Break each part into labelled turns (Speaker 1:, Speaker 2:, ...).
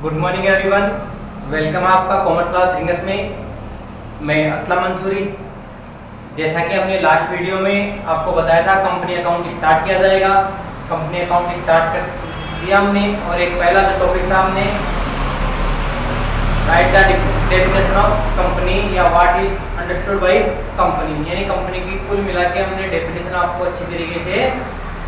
Speaker 1: Good morning everyone, welcome आपका commerce class rings में। मैं असलम मंसूरी। जैसा कि हमने लास्ट वीडियो में आपको बताया था, कंपनी अकाउंट स्टार्ट किया जाएगा। कंपनी अकाउंट स्टार्ट कर दिया हमने, और एक पहला जो टॉपिक था हमने right the definition of company या what is understood by company, यानी कंपनी की कुल मिला के हमने डेफिनेशन आपको अच्छी तरीके से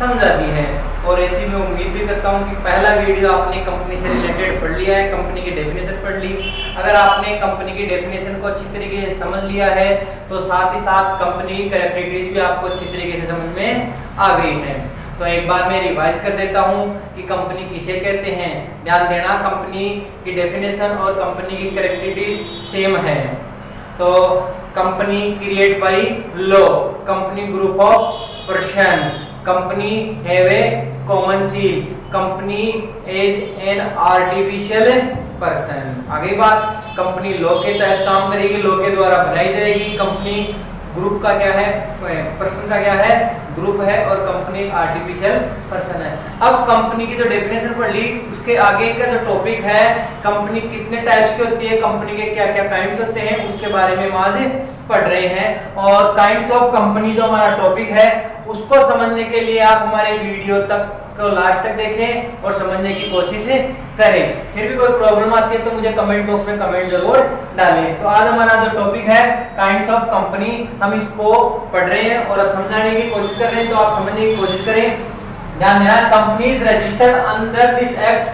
Speaker 1: समझा दी है। और ऐसी मैं उम्मीद भी करता हूँ कि पहला वीडियो आपने कंपनी से रिलेटेड पढ़ लिया है, कंपनी की डेफिनेशन पढ़ ली। अगर आपने कंपनी की डेफिनेशन को अच्छी तरीके से समझ लिया है तो साथ ही साथ कंपनी की कैरेक्टरिस्टिक्स भी आपको अच्छी तरीके से समझ में आ गई है। तो एक बार मैं रिवाइज कर देता हूँ कि कंपनी किसे कहते हैं। ध्यान देना, कंपनी की डेफिनेशन और कंपनी की कैरेक्टरिस्टिक्स सेम है। तो company create by law, company group of person, company have a common seal, company as an artificial person. आगे बात, कंपनी लॉ के तहत काम करेगी, लॉ के द्वारा बनाई जाएगी। कंपनी ग्रुप का क्या है, पर्सन का क्या है, ग्रुप है, और कंपनी आर्टिफिशियल पर्सन है। अब कंपनी की जो डेफिनेशन पढ़ ली, उसके आगे का जो टॉपिक है कंपनी कितने टाइप्स की होती है, कंपनी के क्या क्या काइंड्स होते हैं, उसके बारे में हम आज पढ़ रहे हैं। और काइंड्स ऑफ कंपनी जो हमारा टॉपिक है उसको समझने के लिए आप हमारे वीडियो तक को लास्ट तक देखें और समझने की कोशिश करें। फिर भी कोई प्रॉब्लम आती है तो मुझे कमेंट बॉक्स में कमेंट जरूर डालें। तो आज हमारा जो टॉपिक है काइंड्स ऑफ कंपनी, हम इसको पढ़ रहे हैं और अब समझाने की कोशिश कर रहे हैं, तो आप समझने की कोशिश करें। ध्यान देना, companies registered under this act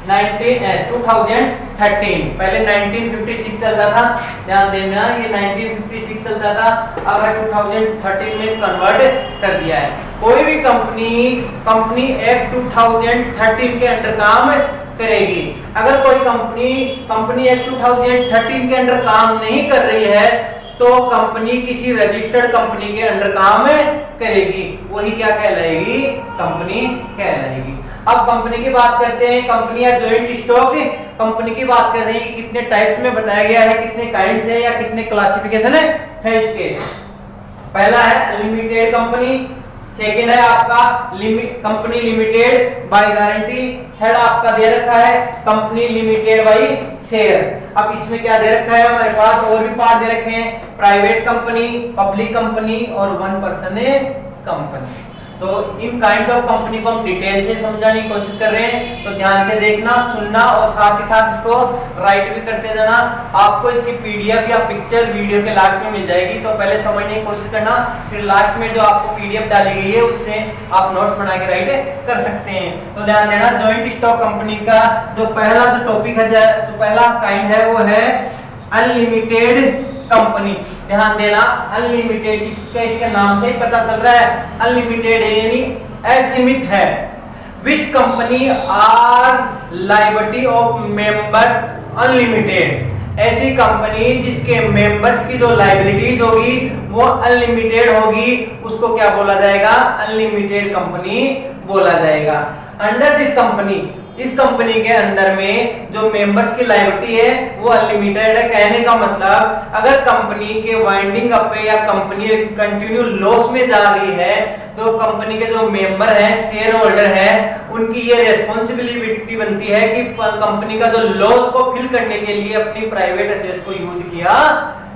Speaker 1: 2013, पहले 1956 चलता था। ध्यान देना, ये 1956 चलता था, अब 2013 में कन्वर्ट कर दिया है। कोई भी कंपनी एक्ट 2013 के अंडर काम करेगी। अगर कोई कंपनी एक्ट 2013 के अंडर काम नहीं कर रही है तो कंपनी किसी रजिस्टर्ड कंपनी के अंडर काम करेगी, वही क्या कहलाएगी, कंपनी कहलाएगी। अब कंपनी की बात करते हैं, कंपनी या जॉइंट स्टॉक, कंपनी की बात कर रहे हैं कि कितने टाइप्स में बताया गया है, कितने काइंड्स है या कितने क्लासिफिकेशन है इसके। पहला है अनलिमिटेड कंपनी, सेकंड है आपका company limited by guarantee, third आपका दे रखा है कंपनी लिमिटेड बाय शेयर। अब इसमें क्या दे रखा है हमारे पास, और भी पार्ट दे रखे हैं, प्राइवेट कंपनी, पब्लिक कंपनी और वन पर्सन कंपनी। तो इन काइंड्स ऑफ कंपनी को हम डिटेल से समझाने की कोशिश कर रहे हैं, तो ध्यान से देखना, सुनना और साथ ही साथ इसको राइट भी करते जाना। आपको इसकी पीडीएफ या पिक्चर वीडियो के लास्ट में मिल जाएगी, तो पहले समझने की कोशिश करना, फिर लास्ट में जो आपको पीडीएफ डाली गई है उससे आप नोट्स बना के राइट कर सकते हैं। तो ध्यान देना, जॉइंट स्टॉक कंपनी का जो पहला जो टॉपिक है, जो पहला काइंड है वो है अनलिमिटेड कंपनी। ध्यान देना, अनलिमिटेड, इसके नाम से ही पता चल रहा है अनलिमिटेड है, यानी असीमित है। Which company are liability of members unlimited, ऐसी कंपनी जिसके मेंबर्स की जो लायबिलिटीज होगी वो अनलिमिटेड होगी, उसको क्या बोला जाएगा, अनलिमिटेड कंपनी बोला जाएगा। अंडर दिस कंपनी, इस कंपनी के अंदर में जो मेंबर्स की लायबिलिटी है वो अनलिमिटेड है। कहने का मतलब, अगर कंपनी के वाइंडिंग अप पे या कंपनी कंटिन्यू लॉस में जा रही है तो कंपनी के जो मेंबर हैं, शेयर होल्डर हैं, उनकी ये रेस्पॉन्सिबिलिटी बनती है कि कंपनी का जो लॉस को फिल करने के लिए अपनी प्राइवेट एसेट्स को यूज किया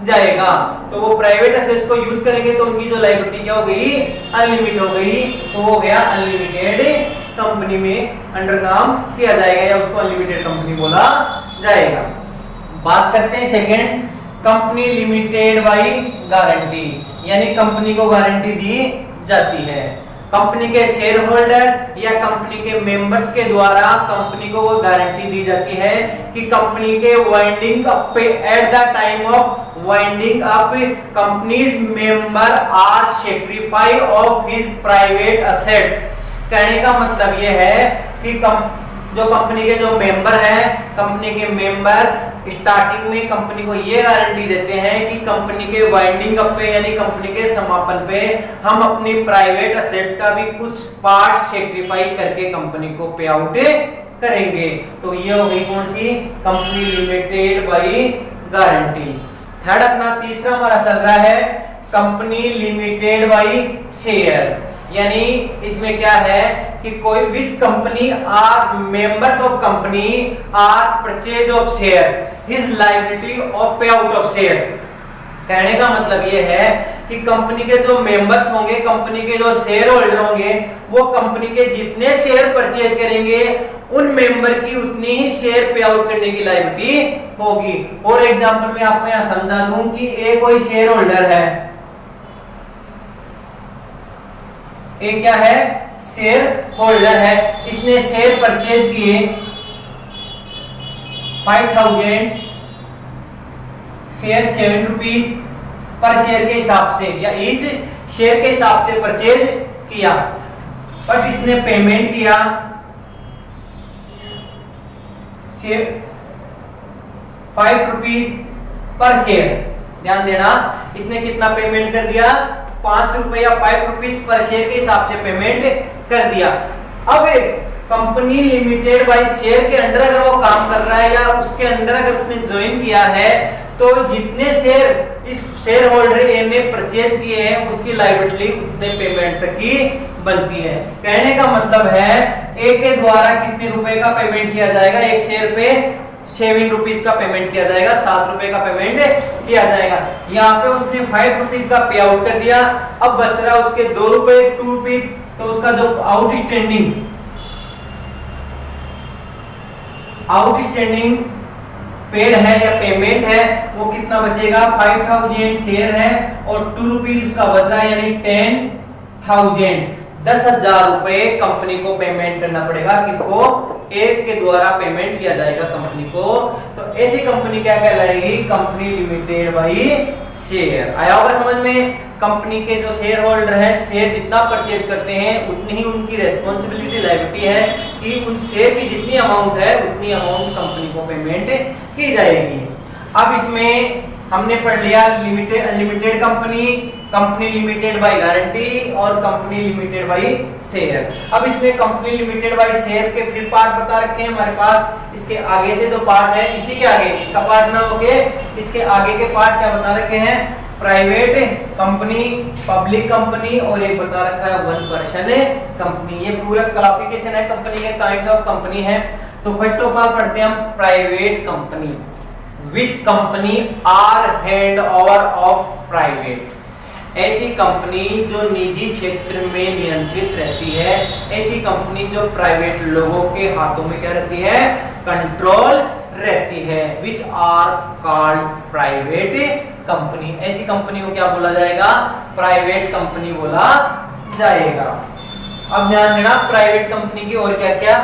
Speaker 1: जाएगा। तो वो प्राइवेट एसेट्स को यूज करेंगे तो उनकी जो लायबिलिटी क्या हो गई, अनलिमिटेड हो गई, तो हो गया अनलिमिटेड कंपनी में अंडर काम किया जाएगा या उसको अनलिमिटेड कंपनी बोला जाएगा। बात करते हैं second, company limited by guarantee, यानी कंपनी को गारंटी दी जाती है। कंपनी के शेयर होल्डर या कंपनी के मेंबर्स के द्वारा कंपनी को वो गारंटी दी जाती है कि कंपनी के वाइंडिंग अप पे, at the time of winding up, companies member are sacrifice of his private assets. कहने का मतलब यह है कि जो कंपनी के जो मेंबर हैं, कंपनी के मेंबर स्टार्टिंग में कंपनी को ये गारंटी देते हैं कि कंपनी के वाइंडिंग अप पे, यानी कंपनी के समापन पे, हम अपनी प्राइवेट एसेट्स का भी कुछ पार्ट सेक्रीफाई करके कंपनी को पे आउट करेंगे। तो ये हो गई कौन सी, company limited by guarantee. Third अपना तीसरा हमारा चल रहा है कंपनी लिमिटेड बाय शेयर, यानी इसमें क्या है कि कोई which company are members of company are purchase of share his liability of pay out of share. कहने का मतलब ये है कि कंपनी के जो मेंबर्स होंगे, कंपनी के जो शेयर होल्डर होंगे, वो कंपनी के जितने शेयर परचेज करेंगे उन मेंबर की उतनी ही शेयर पे आउट करने की लायबिलिटी होगी। और एग्जांपल में आपको यहां समझा दूं कि एक कोई शेयर होल्डर है, एक क्या है शेयर होल्डर है, इसने शेयर परचेज किए 5000 शेयर 7 रुपीज पर शेयर के हिसाब से या ईच शेयर के हिसाब से परचेज किया, बट इसने पेमेंट किया 5 रुपीज पर शेयर। ध्यान देना, इसने कितना पेमेंट कर दिया, 5 रुपए या 5 रुपीज पर शेयर के हिसाब से पेमेंट कर दिया। अब कंपनी लिमिटेड बाय शेयर के अंडर अगर वो काम कर रहा है या उसके अंडर अगर उसने ज्वाइन किया है, तो जितने शेयर इस शेयर होल्डर ए ने परचेज किए हैं उसकी लायबिलिटी उतने पेमेंट तक की बनती है। कहने का मतलब है ए के द्वारा कितने रुपए का पेमेंट किया जाएगा, एक शेयर पे 7 रुपीज का पेमेंट किया जाएगा, 7 रुपए का पेमेंट किया जाएगा। यहाँ पे उसने 5 रुपीज का पे आउट कर दिया, अब बच रहा उसके 2 रुपए 2 रुपीज, तो उसका जो आउटस्टैंडिंग पेड है या पेमेंट है वो कितना बचेगा, 5000 शेयर है और 2 रुपीज उसका बच रहा है, यानी 10,000 10,000 रुपए कंपनी को पेमेंट करना पड़ेगा। किसको, एक के द्वारा पेमेंट किया जाएगा कंपनी को। तो ऐसी कंपनी क्या कहलाएगी, कंपनी लिमिटेड बाई शेयर। आया होगा समझ में। कंपनी के जो शेयर होल्डर है शेयर जितना परचेज करते हैं उतनी ही उनकी रेस्पॉन्सिबिलिटी लायबिलिटी है कि उन शेयर की जितनी अमाउंट है उतनी अमाउंट कंपनी को पेमेंट की जाएगी। अब इसमें हमने पढ़ लिया limited unlimited company, company limited by guarantee और कंपनी लिमिटेड बाय शेयर। अब इसमें कंपनी लिमिटेड बाय शेयर के फिर पार्ट बता रखे हैं हमारे पास। इसके आगे से जो पार्ट है, इसी के आगे इसका पार्ट ना होके इसके आगे के पार्ट क्या बता रखे हैं, प्राइवेट कंपनी, पब्लिक कंपनी और एक बता रखा है 1 पर्सन कंपनी। ये पूरा क्लासिफिकेशन है कंपनी के, काइंड्स ऑफ कंपनी है। तो फर्स्ट ऑफ ऑल पढ़ते हैं हम private company. Which company are hand over of private, ऐसी कंपनी जो निजी क्षेत्र में नियंत्रित रहती है, ऐसी कंपनी जो प्राइवेट लोगों के हाथों में क्या रहती है, कंट्रोल रहती है। Which are called private company, ऐसी कंपनी को क्या बोला जाएगा, प्राइवेट कंपनी बोला जाएगा। अब ध्यान देना प्राइवेट कंपनी की और क्या क्या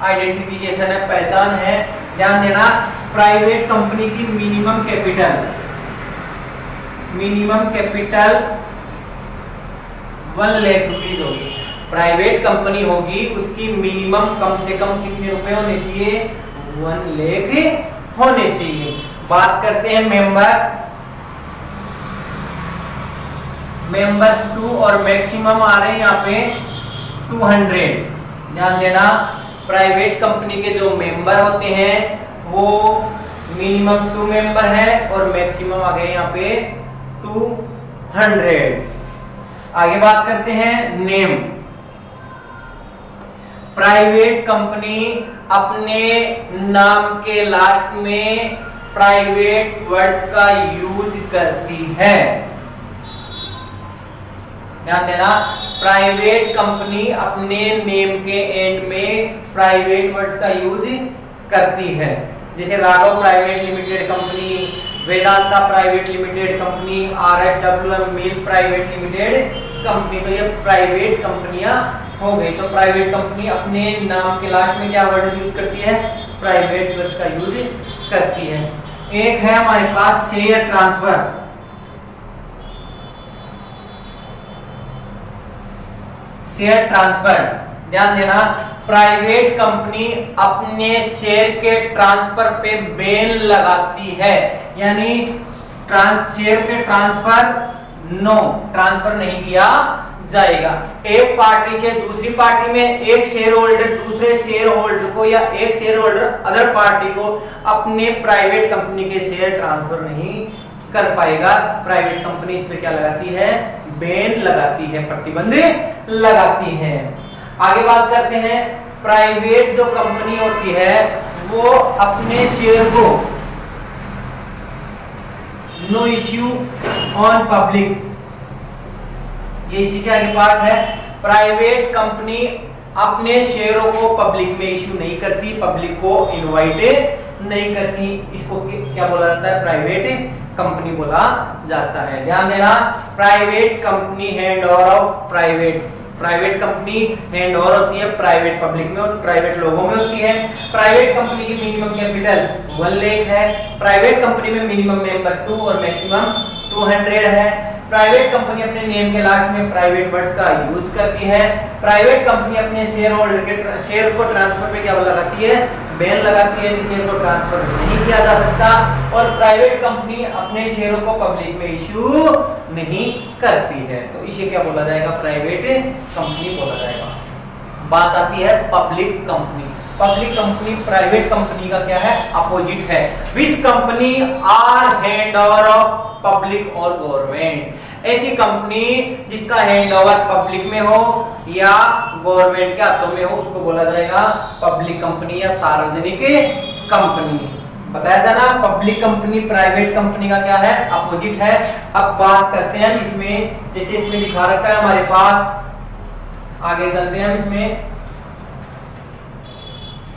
Speaker 1: आइडेंटिफिकेशन है, पहचान है। ध्यान देना प्राइवेट कंपनी की मिनिमम कैपिटल 1 लाख रुपीज होगी। प्राइवेट कंपनी होगी उसकी मिनिमम कम से कम कितने रुपए होने चाहिए, 1 लाख होने चाहिए। बात करते हैं मेंबर्स 2 और मैक्सिमम आ रहे हैं यहाँ पे 200। ध्यान देना प्राइवेट कंपनी के जो मेंबर होते हैं वो मिनिमम 2 मेंबर है और मैक्सिमम आ गए यहाँ पे 200। आगे बात करते हैं नेम। प्राइवेट कंपनी अपने नाम के लास्ट में प्राइवेट वर्ड्स का यूज करती है। ध्यान देना प्राइवेट कंपनी अपने नेम के एंड में प्राइवेट वर्ड्स का यूज करती है। जैसे Raghav private limited company, Vedanta private limited company, RSWM mill private limited company, तो ये प्राइवेट कंपनियां हो गई। तो प्राइवेट कंपनी अपने नाम के लास्ट में क्या वर्ड यूज करती है, प्राइवेट वर्ड का यूज करती है। एक है हमारे पास शेयर ट्रांसफर। शेयर ट्रांसफर, ध्यान देना प्राइवेट कंपनी अपने शेयर के ट्रांसफर पे बैन लगाती है, यानी शेयर के ट्रांसफर नहीं किया जाएगा। एक पार्टी से दूसरी पार्टी में एक शेयर होल्डर दूसरे शेयर होल्डर को या एक शेयर होल्डर अदर पार्टी को अपने प्राइवेट कंपनी के शेयर ट्रांसफर नहीं कर पाएगा। प्राइवेट कंपनी इस पे क्या लगाती है, बैन लगाती है, प्रतिबंध लगाती है। आगे बात करते हैं, प्राइवेट जो कंपनी होती है वो अपने शेयर को नो इश्यू ऑन पब्लिक, ये इसी के आगे पार्ट है। प्राइवेट कंपनी अपने शेयरों को पब्लिक में इश्यू नहीं करती, पब्लिक को इनवाइट नहीं करती, इसको क्या बोला जाता है, प्राइवेट कंपनी बोला जाता है। ध्यान देना, private company hand over of private company hand over होती है प्राइवेट पब्लिक में और प्राइवेट लोगों में होती है। प्राइवेट कंपनी की मिनिमम कैपिटल 1 लाख है। प्राइवेट कंपनी में मिनिमम मेंबर 2 और मैक्सिमम 200 है। प्राइवेट कंपनी अपने नेम के लास्ट में प्राइवेट वर्ड्स का यूज करती है। प्राइवेट कंपनी अपने शेयर होल्डर के शेयर को ट्रांसफर पे क्या लगाती है, बैन लगाती है, शेयर को ट्रांसफर नहीं किया जा सकता। और प्राइवेट कंपनी अपने शेयरों को पब्लिक में इश्यू नहीं करती है, तो इसे क्या बोला जाएगा, प्राइवेट कंपनी बोला जाएगा। बात आती है public company. Public company private company का क्या है, अपोजिट है। Which company are hand over of public और गवर्नमेंट, ऐसी कंपनी जिसका हैंड ओवर पब्लिक में हो या गवर्नमेंट के हाथों में हो उसको बोला जाएगा पब्लिक कंपनी या सार्वजनिक कंपनी। बताया था ना, पब्लिक कंपनी प्राइवेट कंपनी का क्या है, अपोजिट है। अब बात करते हैं इसमें, जैसे इसमें दिखा रखा है हमारे पास, आगे चलते हैं इसमें।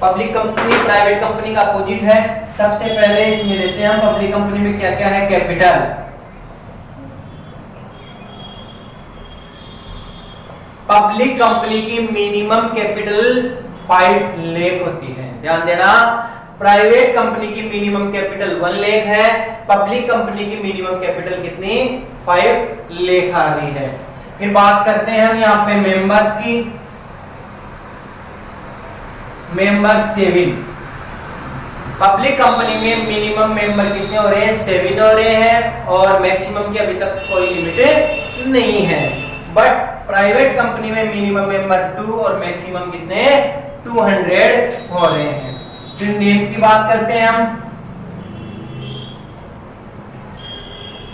Speaker 1: पब्लिक कंपनी प्राइवेट कंपनी का अपोजिट है। सबसे पहले इसमें लेते हैं हम पब्लिक कंपनी में क्या क्या है, कैपिटल। पब्लिक कंपनी की मिनिमम कैपिटल 5 लाख होती है। ध्यान देना, प्राइवेट कंपनी की मिनिमम कैपिटल 1 लाख है, पब्लिक कंपनी की मिनिमम कैपिटल कितनी, 5 लाख आ रही है। फिर बात करते हैं हम यहाँ पे मेंबर्स की। मेंबर 7, पब्लिक कंपनी में मिनिमम मेंबर कितने हो रहे हैं, 7 हो रहे हैं और मैक्सिमम की अभी तक कोई लिमिट नहीं है। बट प्राइवेट कंपनी में मिनिमम मेंबर 2 और मैक्सिमम कितने, 200 हो रहे हैं। फिर नेम की बात करते हैं हम।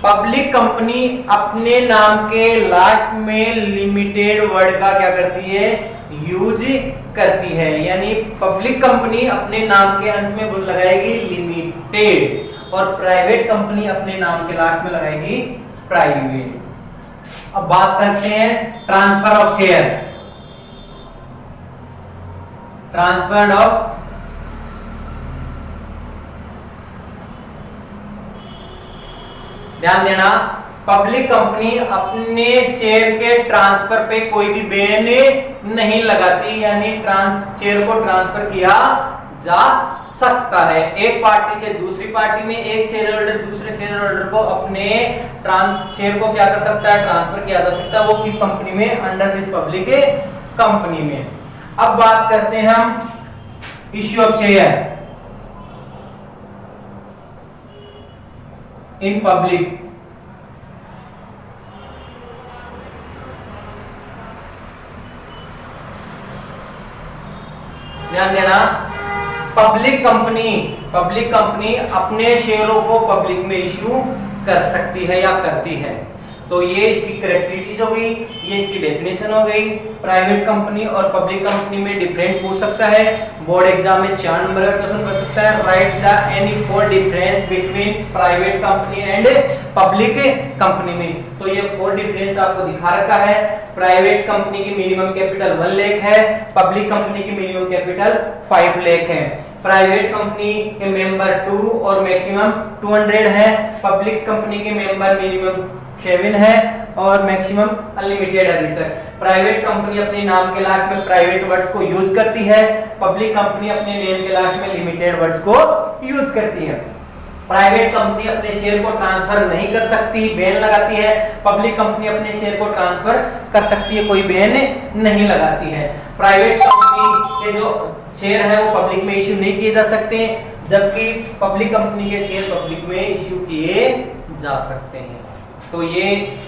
Speaker 1: पब्लिक कंपनी अपने नाम के लास्ट में लिमिटेड वर्ड का क्या करती है, यूज करती है। यानी पब्लिक कंपनी अपने नाम के अंत में लगाएगी लिमिटेड और प्राइवेट कंपनी अपने नाम के लास्ट में लगाएगी प्राइवेट। अब बात करते हैं transfer of share. Transfer of ध्यान देना, पब्लिक कंपनी अपने शेयर के ट्रांसफर पे कोई भी बैन नहीं लगाती, यानी शेयर को ट्रांसफर किया जा सकता है एक पार्टी से दूसरी पार्टी में। एक शेयर होल्डर दूसरे शेयर होल्डर को अपने शेयर को क्या कर सकता है, ट्रांसफर किया जा सकता है। वो किस कंपनी में, अंडर दिस पब्लिक कंपनी में। अब बात करते हैं हम issue of share in public. ध्यान देना, पब्लिक कंपनी अपने शेयरों को पब्लिक में इश्यू कर सकती है या करती है। तो ये इसकी कैरेक्टरिस्टिक्स हो गई, ये इसकी डेफिनेशन हो गई। प्राइवेट कंपनी और पब्लिक कंपनी में डिफरेंस पूछ सकता है, बोर्ड एग्जाम में 4 नंबर का क्वेश्चन पूछ सकता है। Right the any 4 difference between private company and public company में। तो ये 4 डिफरेंस आपको दिखा रखा है। प्राइवेट कंपनी की मिनिमम कैपिटल 1 लाख है, पब्लिक कंपनी की मिनिमम कैपिटल 5 लाख है। प्राइवेट कंपनी के मेंबर 2 और मैक्सिमम 200 है, पब्लिक कंपनी के मेंबर मिनिमम 7 है और मैक्सिमम अनलिमिटेड है अभी तक। प्राइवेट कंपनी अपने नाम के लास्ट में प्राइवेट वर्ड्स को यूज करती है, पब्लिक कंपनी अपने नेम के लास्ट में लिमिटेड वर्ड्स को यूज करती है। प्राइवेट कंपनी अपने शेयर को ट्रांसफर नहीं कर सकती, बैन लगाती है। पब्लिक कंपनी अपने शेयर को ट्रांसफर कर सकती है, कोई बैन नहीं लगाती है। प्राइवेट कंपनी के जो शेयर है वो पब्लिक में इश्यू नहीं किए जा सकते, जबकि पब्लिक कंपनी के शेयर पब्लिक में इश्यू किए जा सकते हैं। तो ये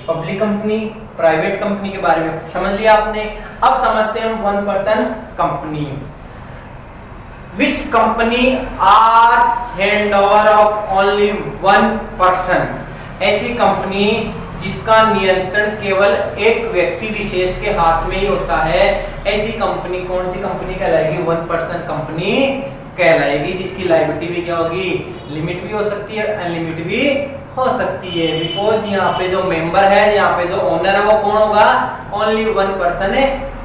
Speaker 1: पब्लिक कंपनी प्राइवेट कंपनी के बारे में समझ लिया आपने। अब समझते हैं हम 1 person company. Which company are hand over of only 1 person? ऐसी कंपनी जिसका नियंत्रण केवल एक व्यक्ति विशेष के हाथ में ही होता है, ऐसी कंपनी कौन सी कंपनी कहलाएगी? वन पर्सन कंपनी कहलाएगी, जिसकी लायबिलिटी भी क्या होगी? लिमिट भी हो सकती है, अनलिमिटेड भी हो सकती है। बिकॉज यहाँ पे जो मेंबर है, यहाँ पे जो ओनर है वो कौन होगा? ओनली वन पर्सन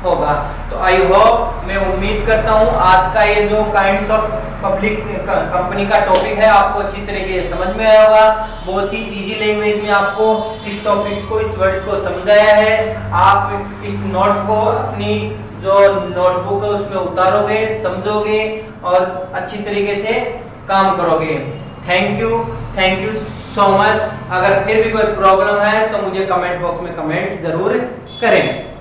Speaker 1: होगा। तो आई होप, मैं उम्मीद करता हूँ आज का ये जो काइंड्स ऑफ पब्लिक कंपनी का टॉपिक है आपको अच्छी तरीके से समझ में आया होगा। बहुत ही इजी लैंग्वेज में आपको इस टॉपिक्स को, इस वर्ड को समझाया है। आप इस नोट को अपनी जो नोटबुक है उसमें उतारोगे, समझोगे और अच्छी तरीके से काम करोगे। Thank you so much. अगर फिर भी कोई प्रॉब्लम है तो मुझे कमेंट बॉक्स में कमेंट्स जरूर करें।